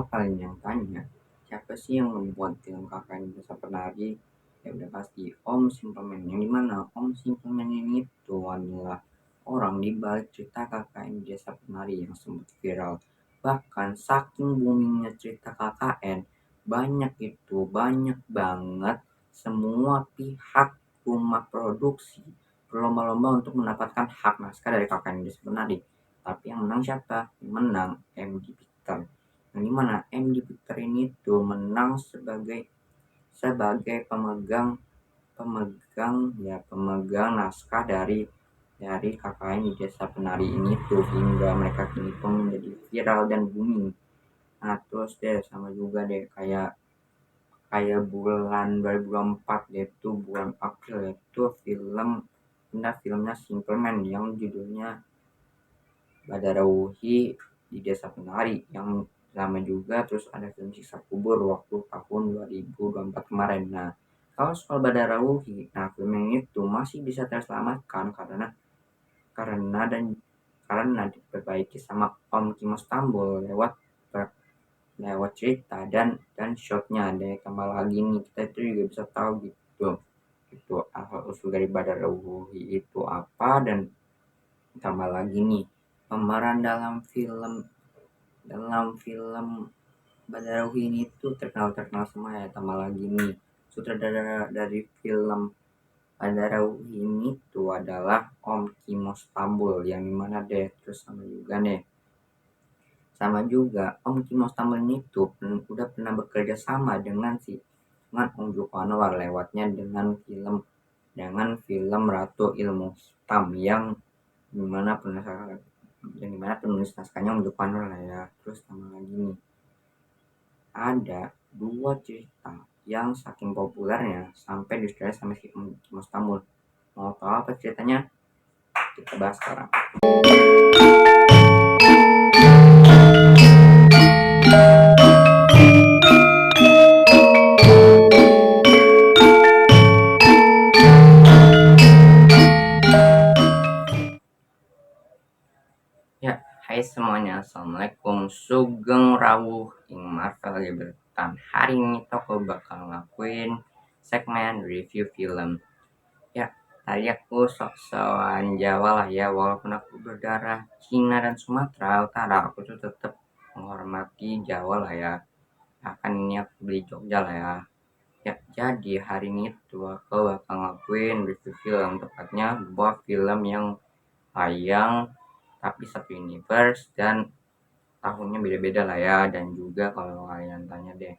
Kalau kalian yang tanya, siapa sih yang membuat film KKN Desa Penari? Ya udah pasti Om Simpleman. Yang dimana Om Simpleman ini tuh adalah orang di balik cerita KKN Desa Penari yang sempat viral. Bahkan saking boomingnya cerita KKN, banyak banget semua pihak rumah produksi berlomba-lomba untuk mendapatkan hak naskah dari KKN Desa Penari. Tapi yang menang siapa? Yang menang MD Pictor. Yang dimana MD Pictor ini tuh menang sebagai pemegang naskah dari KKN di Desa Penari ini tuh, hingga mereka kini pun menjadi viral dan booming. Nah terus deh sama juga deh kayak bulan 2024 yaitu bulan April, yaitu filmnya Simpleman yang judulnya Badarauhi di Desa Penari, yang sama juga. Terus ada film Siksa Kubur waktu tahun 2024 kemarin. Nah kalau soal Badarauhi, nah film ini tuh masih bisa terselamatkan karena diperbaiki sama Om Kimo Stambul lewat cerita dan shotnya deh. Tambah lagi nih kita itu juga bisa tahu gitu asal usul dari Badarauhi itu apa. Dan tambah lagi nih pemeran dalam film Badarauhi ini tuh terkenal semua ya. Tambah lagi nih sutradara dari film Badarauhi ini tuh adalah Om Kimo Stambul, yang dimana deh. Terus sama juga Om Kimo Stambul ini tuh udah pernah bekerja sama dengan Om Joko Anwar lewatnya dengan film Ratu Ilmu Hitam, yang dimana penulis naskahnya Om Joko Anwar lah ya. Terus tambah lagi nih ada dua cerita yang saking populernya sampai disutradarai sama si Om Kimo Stambul. Mau tahu apa ceritanya? Kita bahas sekarang. Ya, hai semuanya, assalamualaikum. Sugeng rawuh ing Marvel Libertan. Hari ini aku bakal ngelakuin segmen review film. Ya, tadi aku sok-sokan Jawa lah ya, walaupun aku berdarah Cina dan Sumatera Utara, aku tuh tetap menghormati Jawa lah ya. Akan ini aku beli Jogja lah ya. Ya, jadi hari ini tuh aku bakal ngelakuin review film, tepatnya sebuah film yang tayang tapi satu universe dan tahunnya beda-beda lah ya. Dan juga kalau kalian tanya deh,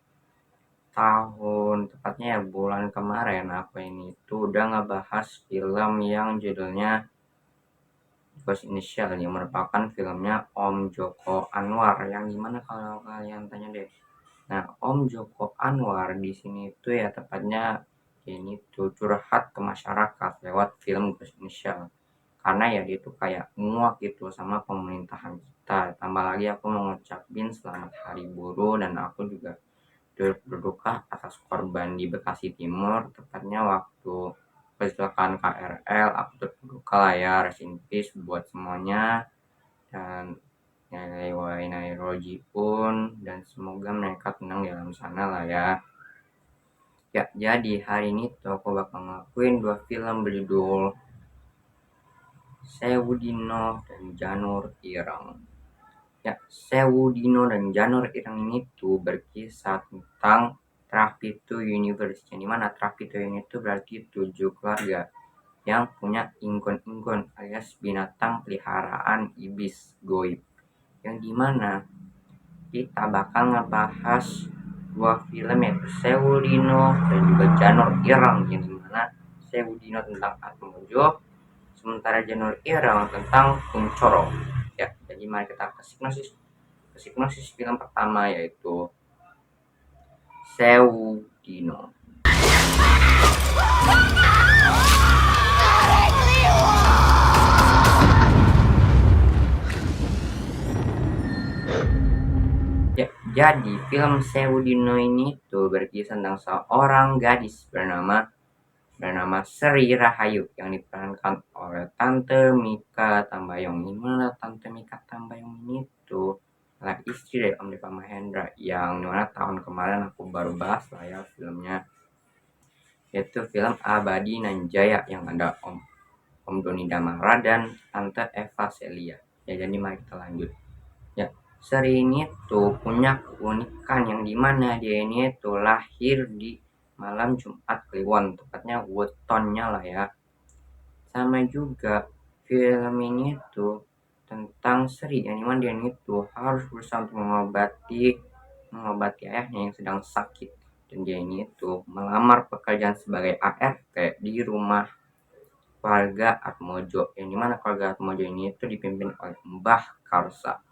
tepatnya ya bulan kemarin aku ini tuh udah ngebahas film yang judulnya Ghost in the Shell, yang merupakan filmnya Om Joko Anwar. Yang dimana kalau kalian tanya deh, nah Om Joko Anwar di sini tuh ya tepatnya ini tuh curhat ke masyarakat lewat film Ghost in the Shell, karena ya dia tuh kayak muak gitu sama pemerintahan kita. Tambah lagi aku mau ngucapin selamat hari buruh, dan aku juga berduka atas korban di Bekasi Timur, tepatnya waktu kecelakaan KRL. Aku berduka lah ya, rest in peace buat semuanya, dan Nilai pun, dan semoga mereka tenang di dalam sana lah ya. Ya, jadi hari ini tuh aku bakal ngelakuin dua film berjudul Sewu Dino dan Janur Ireng. Ya, Sewu Dino dan Janur Ireng ini tuh berkisah tentang Trapitu Universe, yang dimana Trapitu ini tuh berarti 7 keluarga yang punya ingkun-ingkun alias binatang peliharaan iblis goib, yang dimana kita bakal ngebahas dua film yaitu Sewu Dino dan juga Janur Ireng, yang dimana Sewu Dino tentang Atmojo, sementara Janur Ireng tentang Kuncoro. Ya, jadi mari kita ke sinopsis film pertama, yaitu Sewu Dino. Ya, jadi film Sewu Dino ini tuh berkisah tentang seorang gadis bernama Sri Rahayu yang diperankan oleh Tante Mika Tambayong. Gimana Tante Mika Tambayong ini tuh adalah istri dari Om Deva Mahendra, yang dimana tahun kemarin aku baru bahas lah ya filmnya, yaitu film Abadi Nanjaya yang ada Om Doni Damara dan Tante Eva Celia. Ya, jadi mari kita lanjut. Ya, seri ini tuh punya keunikan yang dimana dia ini tuh lahir di malam Jumat Kliwon, tepatnya wetonnya lah ya. Sama juga film ini tuh tentang Sri yang dimana dia itu harus berusaha untuk mengobati ayahnya yang sedang sakit, dan dia ini tuh melamar pekerjaan sebagai ART di rumah keluarga Atmojo, yang dimana keluarga Atmojo ini itu dipimpin oleh Mbah Karsa.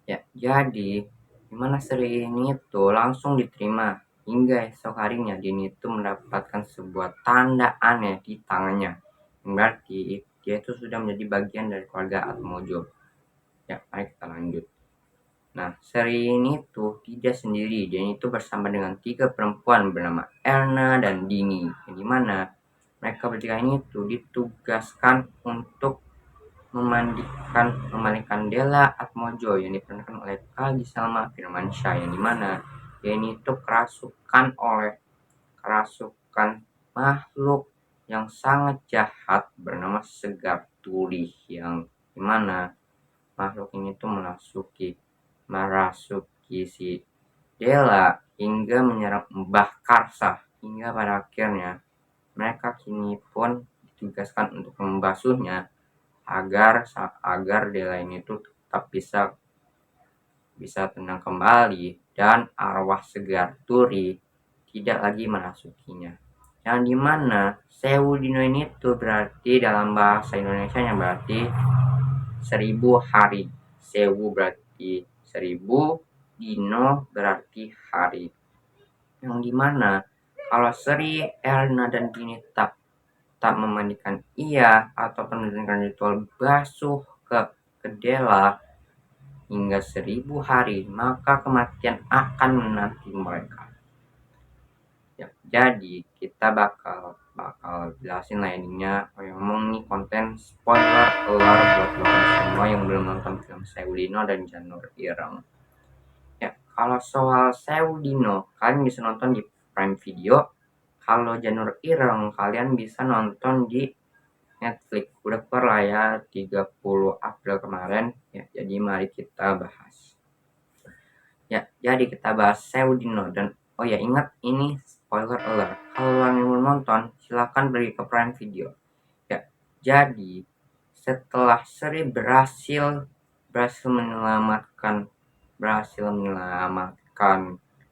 Ya, jadi dimana Sri ini tuh langsung diterima hingga esok harinya dia itu mendapatkan sebuah tanda aneh di tangannya. Berarti dia itu sudah menjadi bagian dari keluarga Atmojo. Ya, mari kita lanjut. Nah, Sri ini tuh tidak sendiri. Dia itu bersama dengan 3 perempuan bernama Erna dan Dini. Yang dimana mereka bertiga ini tuh ditugaskan untuk memandikan Della Atmojo yang diperankan oleh Kagi Salma Firmansyah, yang dimana dia ini tuh kerasukan makhluk yang sangat jahat bernama Segar Turi, yang dimana makhluk ini tuh merasuki si Della hingga menyerang Mbah Karsa, hingga pada akhirnya mereka kini pun ditugaskan untuk membasuhnya agar Della ini tuh tetap bisa tenang kembali dan arwah Segar Turi tidak lagi merasukinya. Yang dimana Sewu Dino ini tuh berarti dalam bahasa Indonesia yang berarti 1000 hari. Sewu berarti 1000, Dino berarti hari. Yang dimana kalau Sri, Erna, dan Dini tak memandikan ia atau menunjukkan ritual basuh ke Della hingga 1000 hari, maka kematian akan menanti mereka. Ya, jadi kita bakal jelasin lainnya. Ngomong nih konten spoiler alert buat kalian semua yang belum nonton film Sewu Dino dan Janur Ireng. Ya, kalau soal Sewu Dino kalian bisa nonton di Prime Video. Kalau Janur Ireng kalian bisa nonton di Netflix. Udah keluar lah ya 30 April kemarin ya, jadi mari kita bahas. Ya, jadi kita bahas Sewu Dino. Dan oh ya, ingat ini spoiler alert. Kalau yang mau nonton silahkan pergi ke Prime Video. Ya, jadi setelah Sri berhasil menyelamatkan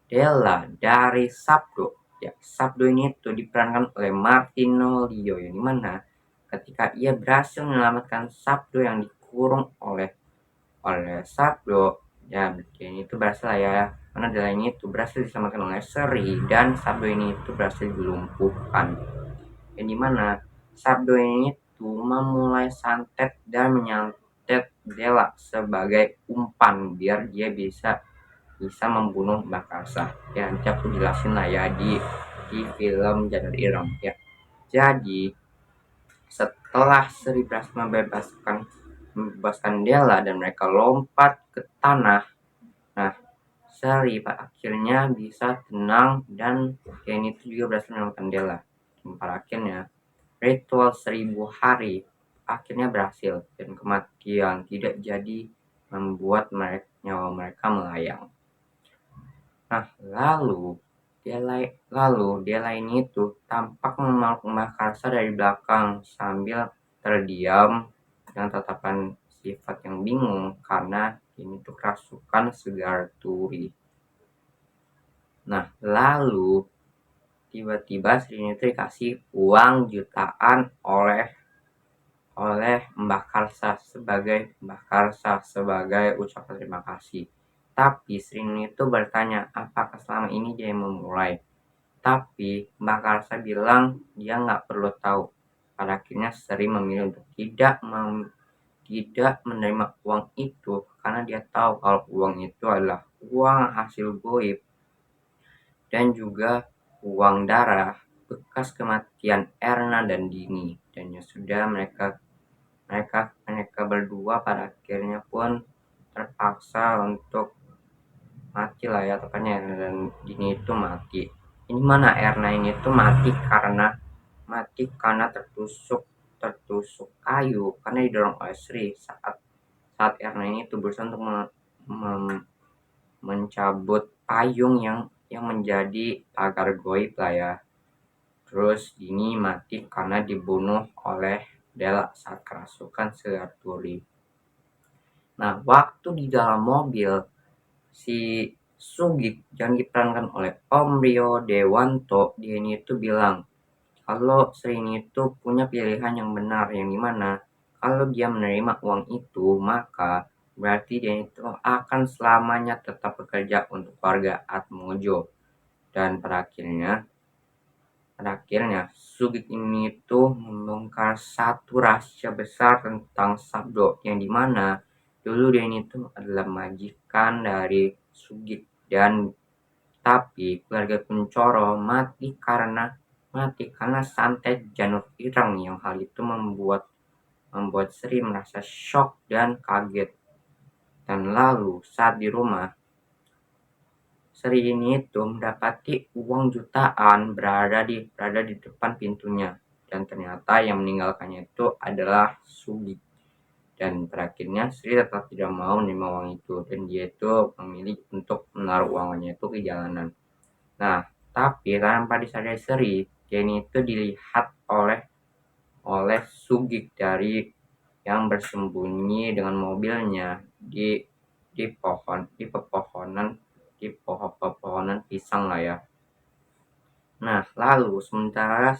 Della dari Sabdo. Ya, Sabdo ini tuh diperankan oleh Martino Lio, yang dimana ketika ia berhasil menyelamatkan Sabdo yang dikurung oleh Sabdo, ya ini itu berhasil ya, karena Della ini itu berhasil diselamatkan oleh Sri dan Sabdo ini itu berhasil dilumpuhkan, yang dimana Sabdo ini tuh memulai santet dan menyantet Della sebagai umpan biar dia bisa membunuh Mbak Karsa. Ya, nanti aku jelasin lah ya di film Janur Ireng ya. Jadi setelah Sri berhasil membebaskan Della dan mereka lompat ke tanah, nah Sri akhirnya bisa tenang dan Kenny itu juga berhasil menemukan Della. Dan pada akhirnya ritual 1000 hari akhirnya berhasil dan kematian tidak jadi membuat nyawa mereka melayang. Nah, lalu Della ini tuh tampak memeluk Mbah Karsa dari belakang sambil terdiam dengan tatapan sifat yang bingung karena ini tuh kerasukan Segar Turi. Nah, lalu tiba-tiba Sri ini tuh dikasih uang jutaan oleh Mbah Karsa sebagai ucapan terima kasih. Tapi Sri itu bertanya apakah selama ini dia yang memulai. Tapi Mbak Karsa bilang dia nggak perlu tahu. Pada akhirnya Sri memilih untuk tidak menerima uang itu karena dia tahu kalau uang itu adalah uang hasil goib dan juga uang darah bekas kematian Erna dan Dini. Dan ya sudah, mereka berdua pada akhirnya pun terpaksa untuk mati lah ya, tepatnya dan ini itu mati. Ini mana Erna ini tuh mati karena tertusuk kayu karena didorong oleh Sri saat saat Erna ini tuh berusaha untuk mencabut payung yang menjadi pagar goib lah ya. Terus ini mati karena dibunuh oleh Della saat kerasukan Serturi. Nah, waktu di dalam mobil, si Sugik yang diperankan oleh Om Rio Dewanto, dia ini tuh bilang kalau Sri ini tuh punya pilihan yang benar, yang dimana kalau dia menerima uang itu, maka berarti dia itu akan selamanya tetap bekerja untuk keluarga Atmojo. Dan pada akhirnya Sugik ini tuh membongkar satu rahasia besar tentang Sabdo, yang dimana dulu dia ini tuh adalah majikan dari Sugik, dan tapi keluarga Kuncoro mati karena santet janur ireng, yang hal itu membuat Sri merasa shock dan kaget. Dan lalu saat di rumah, Sri ini tuh mendapati uang jutaan berada di depan pintunya, dan ternyata yang meninggalkannya itu adalah Sugi. Dan terakhirnya Sri tetap tidak mau menerima uang itu, dan dia itu memilih untuk menaruh uangnya itu ke jalanan. Nah, tapi tanpa disadari Sri, dia itu dilihat oleh oleh Sugik dari yang bersembunyi dengan mobilnya di pohon-pepohonan pisang lah ya. Nah, lalu sementara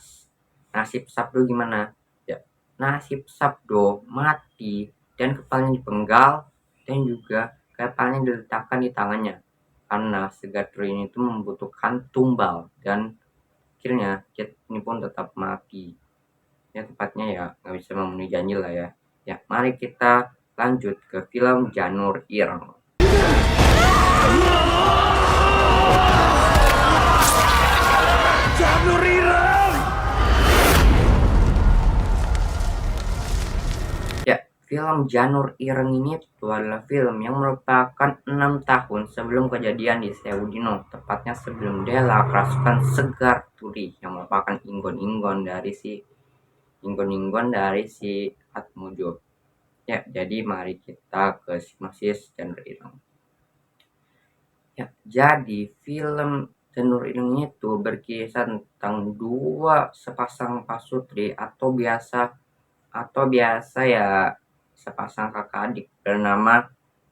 nasib Sabdo gimana? Ya, nasib Sabdo mati dan kepalanya dipenggal, dan juga kepalanya diletakkan di tangannya karena Segatru ini itu membutuhkan tumbal, dan akhirnya ini pun tetap mati. Ya, tepatnya ya nggak bisa memenuhi janji lah ya. Ya, mari kita lanjut ke film Janur Ireng. Janur Ireng. Ya, film Janur Ireng ini adalah film yang merupakan 6 tahun sebelum kejadian di Seudino, tepatnya sebelum Della kerasukan Segar Turi yang merupakan inggon-inggon dari si Atmojo. Ya, jadi mari kita ke sinopsis Janur Ireng. Ya, jadi film Janur Ireng itu berkisah tentang dua sepasang pasutri atau biasa ya sepasang kakak adik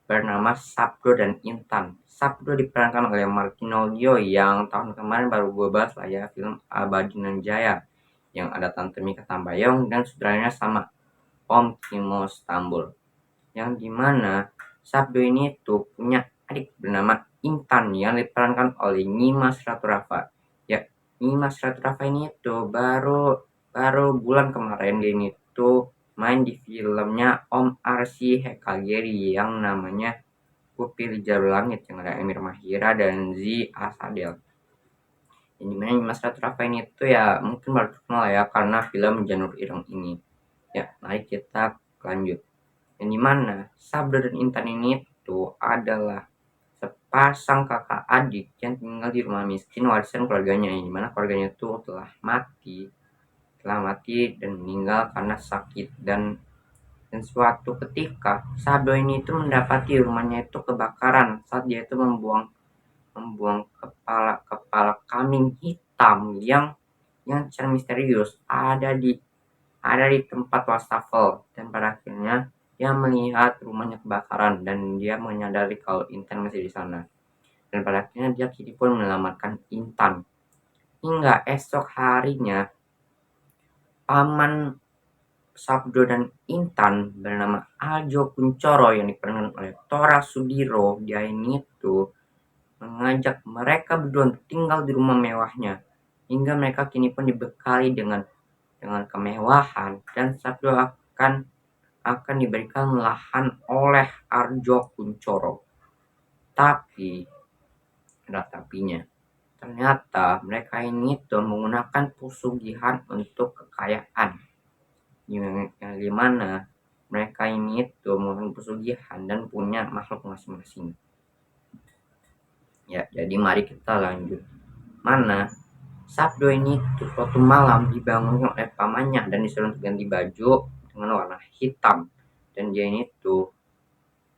bernama Sabdo dan Intan. Sabdo diperankan oleh Martinolio yang tahun kemarin baru gue bahas lah ya, film Abadinan Jaya, yang ada Tante Mika Tambayong dan sutradaranya sama Om Kimo Stambul, yang dimana Sabdo ini tuh punya adik bernama Intan yang diperankan oleh Nyimas Ratu Rafa. Ya, Nyimas Ratu Rafa ini tuh baru bulan kemarin dia ini tuh main di filmnya Om Arsi Hekageri yang namanya Kupil Jalur Langit, yang ada Emir Mahira dan Z Asadel. Yang dimana Nyimas Ratu Rafa ini tuh ya mungkin baru terkenal ya karena film Janur Ireng ini. Ya, mari kita lanjut. Yang dimana Sabdo dan Intan ini tuh adalah sepasang kakak adik yang tinggal di rumah miskin warisan keluarganya, yang dimana keluarganya itu telah mati dan meninggal karena sakit, dan suatu ketika Sabdo ini itu mendapati rumahnya itu kebakaran saat dia itu membuang kepala kambing hitam yang secara misterius ada di tempat wastafel, dan pada akhirnya dia melihat rumahnya kebakaran dan dia menyadari kalau Intan masih di sana. Dan pada akhirnya dia kini pun menyelamatkan Intan. Hingga esok harinya paman Sabdo dan Intan bernama Aljo Kuncoro yang diperankan oleh Tora Sudiro, dia ini tuh mengajak mereka berdua untuk tinggal di rumah mewahnya, hingga mereka kini pun dibekali dengan kemewahan, dan Sabdo akan diberikan lahan oleh Arjo Kuncoro. Tapi ada tapinya. Ternyata mereka ini tuh menggunakan pesugihan untuk kekayaan. Yang dimana mereka ini tuh melakukan pesugihan dan punya makhluk masing-masing. Ya, jadi mari kita lanjut. Mana Sabdo ini tuh suatu malam dibangun oleh pamannya dan disuruh untuk ganti baju dengan warna hitam. Dan dia ini tuh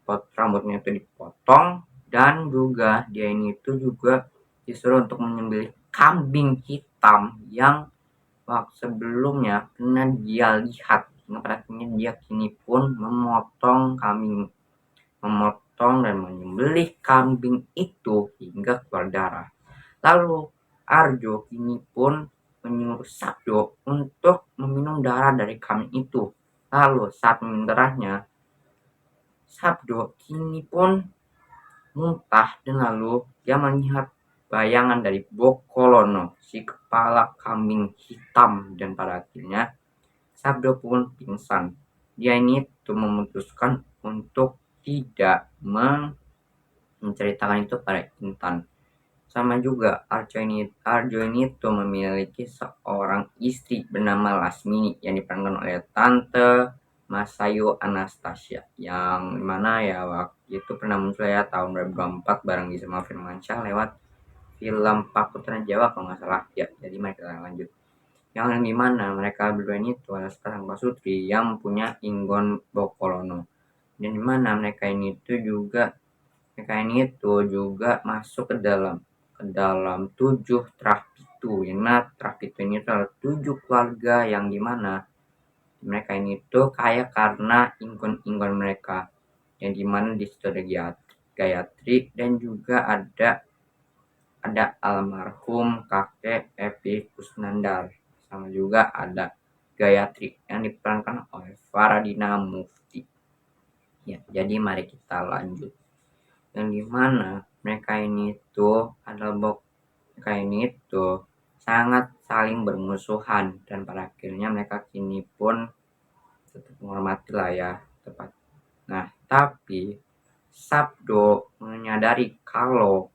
rambutnya itu dipotong, dan juga dia ini tuh juga disuruh untuk menyembelih kambing hitam yang waktu sebelumnya pernah dia lihat. Nah, pada akhirnya dia kini pun memotong dan menyembelih kambing itu hingga keluar darah. Lalu Arjo kini pun menyuruh Sabdo untuk meminum darah dari kambing itu. Lalu saat meminum darahnya, Sabdo kini pun muntah, dan lalu dia melihat bayangan dari Bokolono, si kepala kambing hitam, dan pada akhirnya Sabdo pun pingsan. Dia ini tuh memutuskan untuk tidak menceritakan itu pada Intan. Sama juga Arjo ini tuh memiliki seorang istri bernama Lasmini yang diperankan oleh Tante Masayu Anastasia, yang mana ya waktu itu pernah muncul ya tahun 2024 bareng Gisela Firmansyah lewat film Pak Putra Jawa kalau nggak salah ya. Jadi mari kita lanjut. Yang dimana mereka berdua ini tuh adalah sepasang pasutri yang punya Inggon Bokolono, dan dimana mereka ini tuh juga masuk ke dalam 7 Trahpitu. Yang mana Trahpitu ini adalah 7 keluarga yang dimana mereka ini tuh kaya karena inggon mereka, yang dimana di situ ada Gayatri, dan juga ada almarhum kakek Epi Kusnandar, sama juga ada Gayatri yang diperankan oleh Faradina Mufti. Ya, jadi mari kita lanjut. Yang dimana mereka ini tuh sangat saling bermusuhan, dan pada akhirnya mereka kini pun tetap menghormati lah ya tepat. Nah, tapi Sabdo menyadari kalau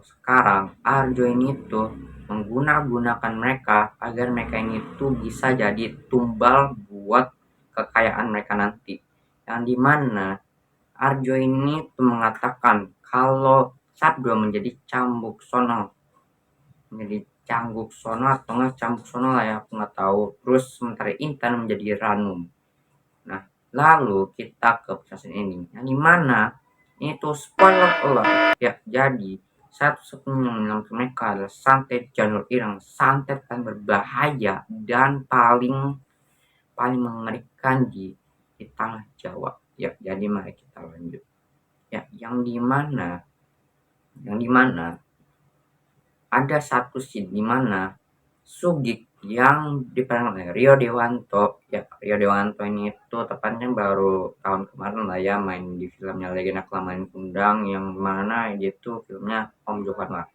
sekarang Arjo ini tuh menggunakan mereka agar mereka ini tuh bisa jadi tumbal buat kekayaan mereka nanti. Yang dimana Arjo ini tuh mengatakan kalau Sabdo menjadi cambuk sono atau nggak cambuk sono lah ya, aku nggak tahu. Terus sementara Intan menjadi Ranum. Nah, lalu kita ke proses ini yang dimana ini tuh spoiler alert ya. Jadi satu-satunya yang menyelamatkan mereka adalah santet Janur Ireng, santet yang berbahaya dan paling mengerikan di tanah Jawa ya. Jadi mari kita lanjut ya. Yang dimana ada satu scene dimana Sugik yang diperankan oleh Rio Dewanto ya. Rio Dewanto ini tuh tepatnya baru tahun kemarin lah ya main di filmnya Legenda Kelamaan Kundang, yang mana dia tuh filmnya Om Johan lah.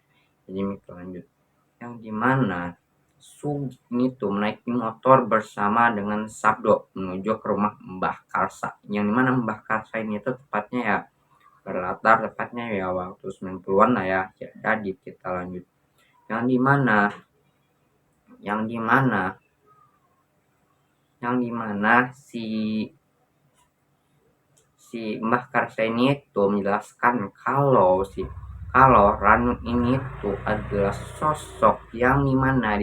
Jadi kita lanjut. Yang dimana Sugik ini tuh menaiki motor bersama dengan Sabdo menuju ke rumah Mbah Karsa, yang dimana Mbah Karsa ini tuh tepatnya ya berlatar tepatnya ya waktu 90-an lah ya. Jadi kita lanjut. Yang dimana si Mbah Karsa ini tuh menjelaskan kalau Ranum ini tuh adalah sosok yang dimana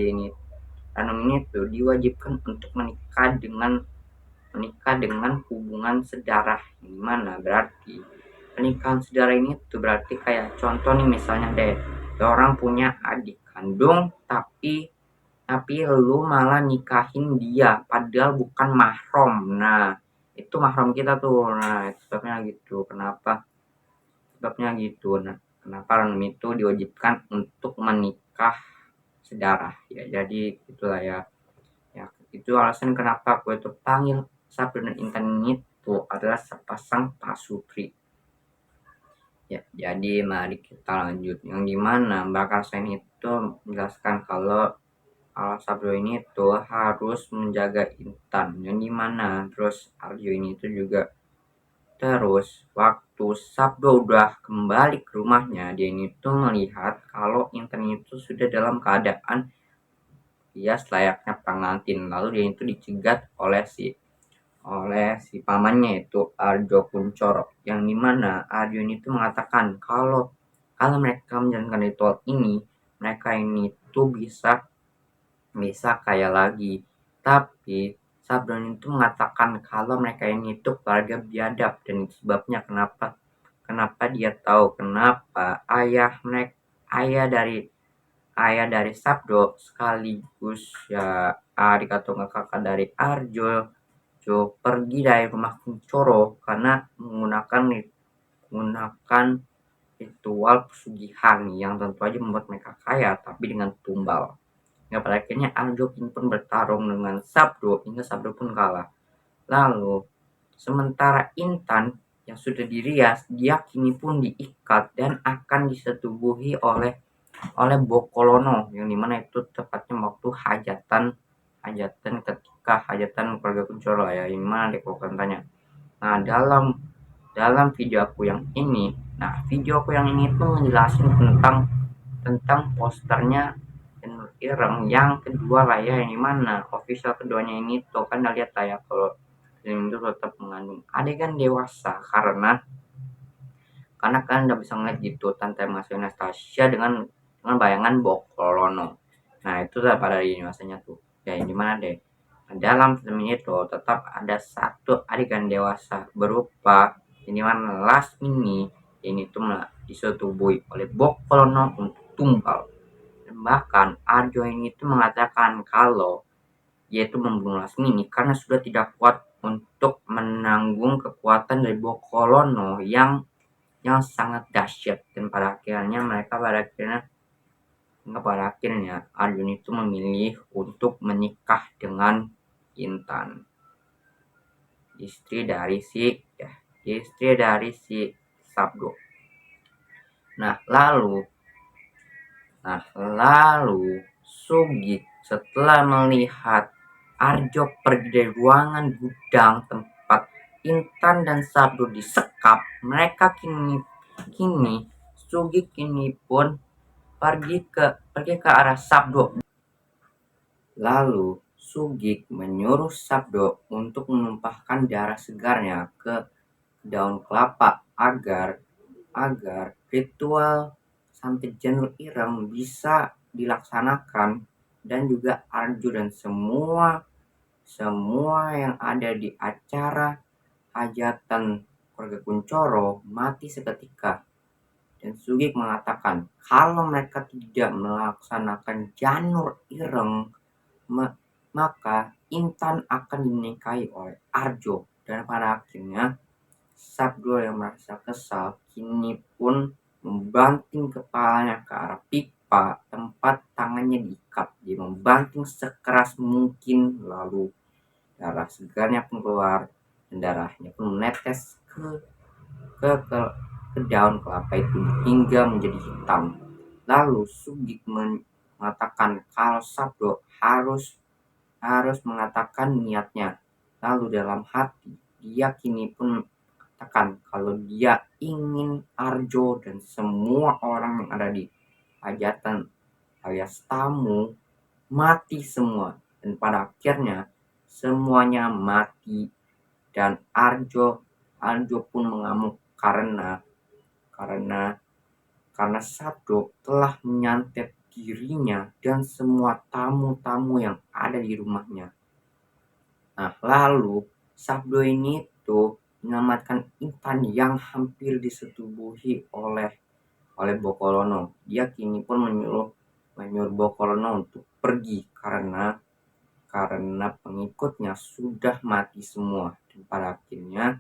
Ranum ini tuh diwajibkan untuk menikah dengan hubungan sedarah. Dimana berarti pernikahan sedarah ini tuh berarti kayak contoh nih, misalnya deh orang punya adik kandung tapi lu malah nikahin dia padahal bukan mahram. Nah, itu mahram kita tuh. Nah, itu sebabnya gitu. Nah, kenapa Ranum itu diwajibkan untuk menikah sedarah ya. Jadi itulah ya. Itu alasan kenapa aku itu panggil Sabdo dan Intan itu adalah sepasang pasutri ya. Jadi mari kita lanjut. Yang dimana Mbak Karsen itu menjelaskan kalau Sabdo ini tuh harus menjaga Intan, yang dimana terus Arjo ini tuh juga terus waktu Sabdo udah kembali ke rumahnya, dia ini tuh melihat kalau Intan itu sudah dalam keadaan dia selayaknya pengantin. Lalu dia itu dicegat oleh oleh si pamannya itu Arjo Kuncoro, yang dimana Arjo ini tuh mengatakan kalau mereka menjalankan ritual ini, mereka ini tuh bisa bisa kaya lagi. Tapi Sabdon itu mengatakan kalau mereka ini tuh keluarga biadab, dan sebabnya kenapa kenapa dia tahu kenapa ayah dari Sabdo sekaligus ya adik atau kakak dari Arjo pergi dari rumah Kuncoro karena menggunakan ritual pesugihan yang tentu aja membuat mereka kaya, tapi dengan tumbal. Ya, pada akhirnya Arjo pun bertarung dengan Sabdo hingga Sabdo pun kalah. Lalu sementara Intan yang sudah dirias, dia kini pun diikat dan akan disetubuhi oleh Bokolono, yang dimana itu tepatnya waktu hajatan ketika hajatan keluarga Kuncoro ya, yang mana dilakukan tanya. Nah, dalam video aku yang ini, tuh ngejelasin tentang posternya Nur Ireng yang kedua lah ya, yang dimana official keduanya ini tuh kan lihat lah ya kalau film itu tetap mengandung adegan dewasa karena kan udah bisa ngeliat gitu Tante Mas Anastasia dengan bayangan Bokolono. Nah itu lah pada ini masanya tuh ya, yang dimana deh dalam film ini tuh tetap ada satu adegan dewasa berupa ini mana last ini tuh disetubui oleh Bokolono untuk tumbal. Dan bahkan Arjo ini tuh mengatakan kalau yaitu membunuh Lasmini karena sudah tidak kuat untuk menanggung kekuatan dari Bokolono yang sangat dahsyat. Dan pada akhirnya Arjun itu memilih untuk menikah dengan Intan, istri dari si Sabdo. Nah lalu Sugik setelah melihat Arjo pergi dari ruangan gudang tempat Intan dan Sabdo disekap, mereka kini Sugik kini pun pergi ke arah Sabdo. Lalu Sugik menyuruh Sabdo untuk menumpahkan darah segarnya ke daun kelapa agar ritual santet Janur Ireng bisa dilaksanakan, dan juga Arjo dan semua yang ada di acara hajatan keluarga Kuncoro mati seketika. Dan Sugik mengatakan kalau mereka tidak melaksanakan Janur Ireng, maka Intan akan dinikahi oleh Arjo. Dan pada akhirnya Sabdo yang merasa kesal kini pun membanting kepalanya ke arah pipa tempat tangannya diikat. Dia membanting sekeras mungkin, lalu darah segarnya pun keluar dan darahnya pun menetes ke daun kelapa itu hingga menjadi hitam. Lalu Sugik mengatakan kalau Sabdo harus mengatakan niatnya. Lalu dalam hati dia kini pun mengatakan kalau dia ingin Arjo dan semua orang yang ada di hajatan alias tamu mati semua. Dan pada akhirnya semuanya mati, dan Arjo pun mengamuk karena Sabdo telah menyantet dirinya dan semua tamu-tamu yang ada di rumahnya. Nah, lalu Sabdo ini tuh menyelamatkan Intan yang hampir disetubuhi oleh Bokolono. Dia kini pun menyuruh Bokolono untuk pergi karena pengikutnya sudah mati semua. Dan pada akhirnya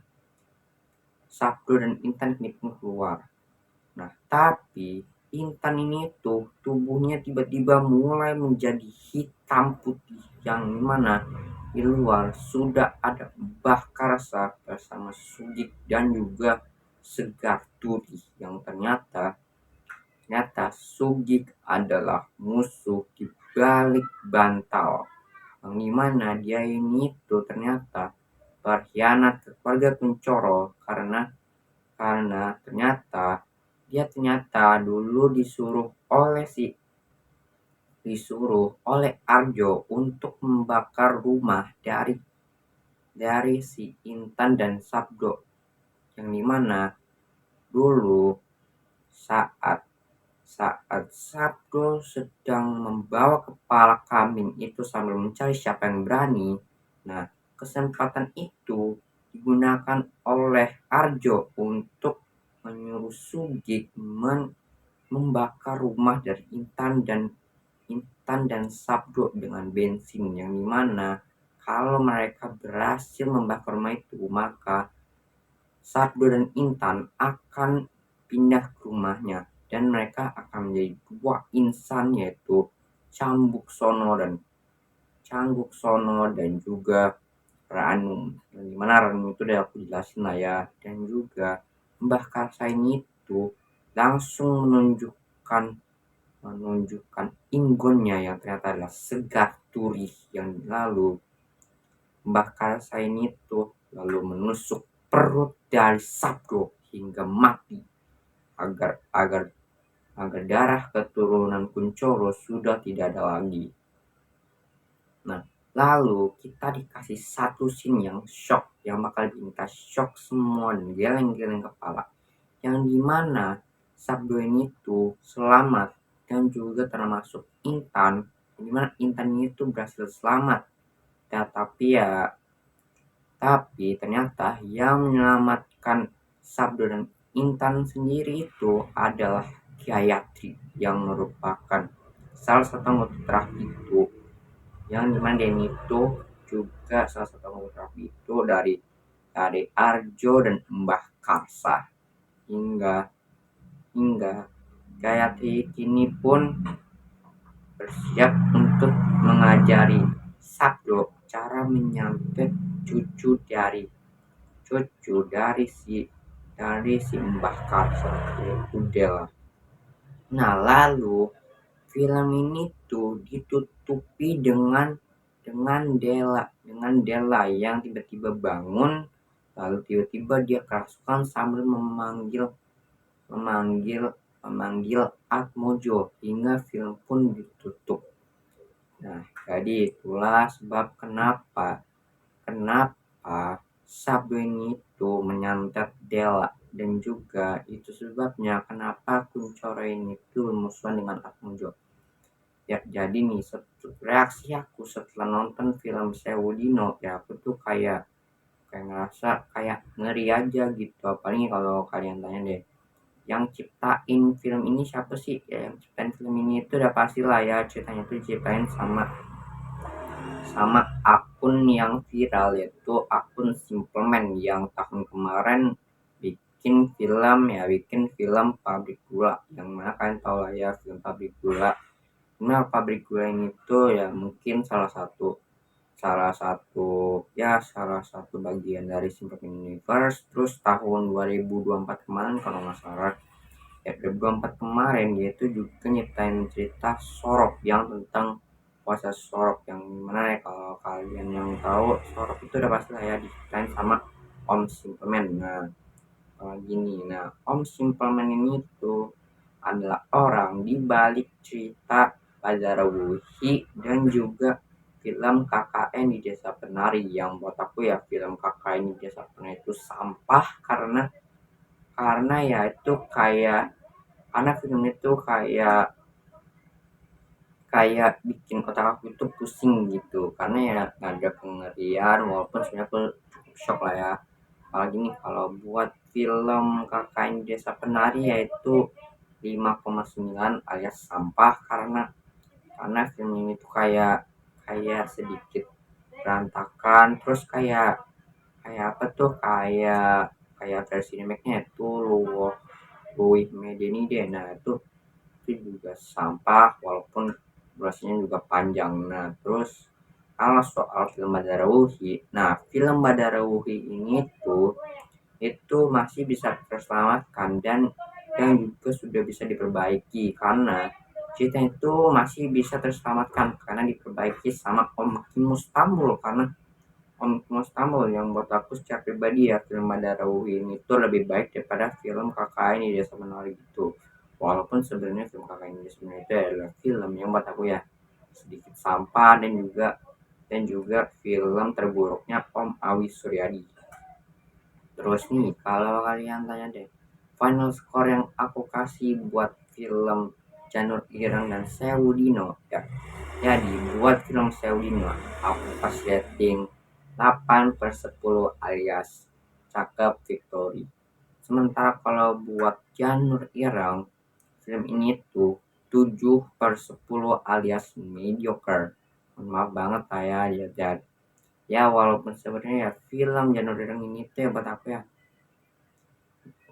Sabdo dan Intan kini pun keluar. Nah, tapi Intan ini tuh tubuhnya tiba-tiba mulai menjadi hitam putih, yang mana di luar sudah ada Mbah Karsa bersama Sugik dan juga Segar Turi, yang ternyata Sugik adalah musuh di balik bantal, yang dimana dia ini tuh ternyata berkhianat ke keluarga Kuncoro karena ternyata dulu disuruh oleh Arjo untuk membakar rumah dari si Intan dan Sabdo, yang dimana dulu saat saat Sabdo sedang membawa kepala kambing itu sambil mencari siapa yang berani. Nah, kesempatan itu digunakan oleh Arjo untuk menyuruh Sugik membakar rumah dari Intan dan Sabdo dengan bensin, yang dimana kalau mereka berhasil membakar rumah itu, maka Sabdo dan Intan akan pindah ke rumahnya dan mereka akan menjadi dua insan, yaitu Cambuk Sono dan juga Ranum. Yang dimana Ranum itu udah aku jelasin lah ya. Dan juga Mbah Karsain itu langsung menunjukkan inggonnya yang ternyata adalah Segar Turih, yang lalu Mbah Karsain itu lalu menusuk perut dari Sabdo hingga mati agar agar agar darah keturunan Kuncoro sudah tidak ada lagi. Nah, lalu kita dikasih satu scene yang shock, yang bakal bikin kita shock semua dan geleng-geleng kepala. Yang dimana Sabdo ini tuh selamat dan juga termasuk Intan, yang dimana Intan itu berhasil selamat. Nah, tapi ternyata yang menyelamatkan Sabdo dan Intan sendiri itu adalah Gayatri, yang merupakan salah satu anggota terapi itu, yang dimana dia itu juga salah satu anggota terapi itu dari Arjo dan Mbah Karsa. Hingga Gayatri ini pun bersiap untuk mengajari Sabdo cara menyantet cucu dari si Mbah Karsa, yaitu Dela. Nah, lalu film ini tuh ditutupi dengan Dela yang tiba-tiba bangun, lalu tiba-tiba dia kerasukan sambil memanggil Atmojo hingga film pun ditutup. Nah, jadi itulah sebab kenapa Sabdo ini itu menyantet Dela, dan juga itu sebabnya kenapa Kuncoro ini itu musuhan dengan Atmojo. Ya, jadi nih reaksi aku setelah nonton film Sewu Dino, ya aku tuh kayak ngerasa kayak ngeri aja gitu. Apalagi kalau kalian tanya deh, yang ciptain film ini siapa sih? Ya, yang ciptain film ini itu udah pasti lah ya, ceritanya tuh ciptain sama akun yang viral, yaitu akun Simpleman yang tahun kemarin bikin film Pabrik Gula, yang mana kalian tahu lah ya film Pabrik Gula. Nah, Pabrik Gula ini tuh ya mungkin salah satu bagian dari Simpleman Universe. Terus tahun 2024 kemarin kalau nggak salah, 2024 kemarin dia itu juga nyiptain cerita Sorop yang tentang puasa Sorop, yang mana ya kalau kalian yang tahu Sorop itu udah pasti lah ya diciptain sama Om Simpleman. Nah, Om Simpleman ini tuh adalah orang di balik cerita Badara Wuhi dan juga film KKN di Desa Penari, yang buat aku ya film KKN di Desa Penari itu sampah karena ya itu karena film itu kayak bikin otak aku itu pusing gitu, karena ya nggak ada pengerian, walaupun sebenarnya aku cukup shock lah ya. Apalagi nih kalau buat film KKN Desa Penari yaitu 5,9 alias sampah, karena film ini tuh kayak sedikit berantakan, terus kayak apa tuh kayak versi remake-nya itu Louis Medeni deh. Nah, itu juga sampah walaupun durasinya juga panjang. Nah, terus kalau soal film Badara Wuhi, nah film Badara Wuhi ini tuh itu masih bisa terselamatkan dan juga sudah bisa diperbaiki, karena cerita itu masih bisa terselamatkan karena diperbaiki sama Om Kim Mustambul. Karena Om Kim Mustambul yang buat aku secara pribadi ya, film Badara Wuhi ini tuh lebih baik daripada film KKN di Desa Penari itu. Walaupun sebenarnya film KKN di Desa Penari itu adalah film yang buat aku ya sedikit sampah dan juga dan juga film terburuknya Om Awi Suryadi. Terus nih, kalau kalian tanya deh, final score yang aku kasih buat film Janur Ireng dan Sewu Dino ya. Jadi buat film Sewu Dino aku kasih rating 8/10 alias cakep victory. Sementara kalau buat Janur Ireng, film ini tuh 7/10 alias mediocre. Maaf banget lah ya, ya walaupun sebenarnya ya film Janur Ireng ini tuh ya buat aku ya,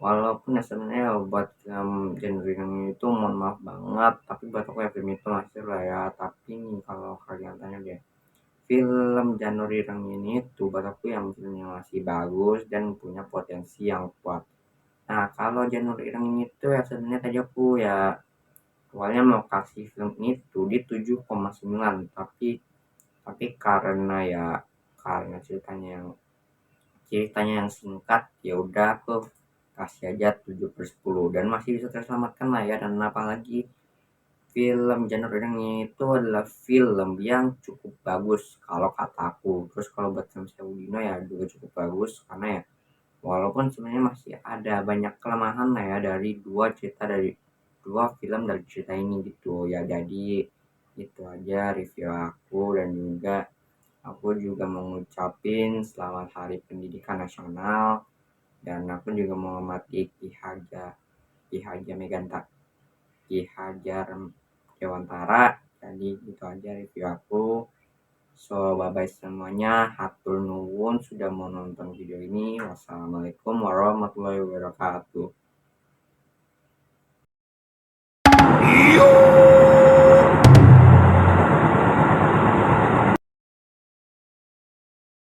walaupun ya sebenarnya buat film genre ini itu mohon maaf banget, tapi buat aku ya film itu masih lah ya. Tapi nih kalau kalian tanya deh, film Janur Ireng ini tuh buat aku yang filmnya masih bagus dan punya potensi yang kuat. Nah kalau Janur Ireng ini tuh ya sebenarnya tadi aku ya awalnya mau kasih film ini tuh di 7,9, tapi karena ceritanya yang singkat, ya udah aku kasih aja 7/10 dan masih bisa terselamatkan lah ya. Dan apalagi film genre ini itu adalah film yang cukup bagus kalau kataku. Terus kalau buat film Saudino ya juga cukup bagus karena ya walaupun sebenarnya masih ada banyak kelemahan lah ya dari dua film dari cerita ini gitu ya. Jadi itu aja review aku, dan juga aku juga mau ngucapin selamat Hari Pendidikan Nasional, dan aku juga menghormati Ki Hajar Meganta, Ki Hajar Dewantara. Jadi itu aja review aku. So bye bye semuanya, hatur nuwun sudah mau nonton video ini. Wassalamualaikum warahmatullahi wabarakatuh.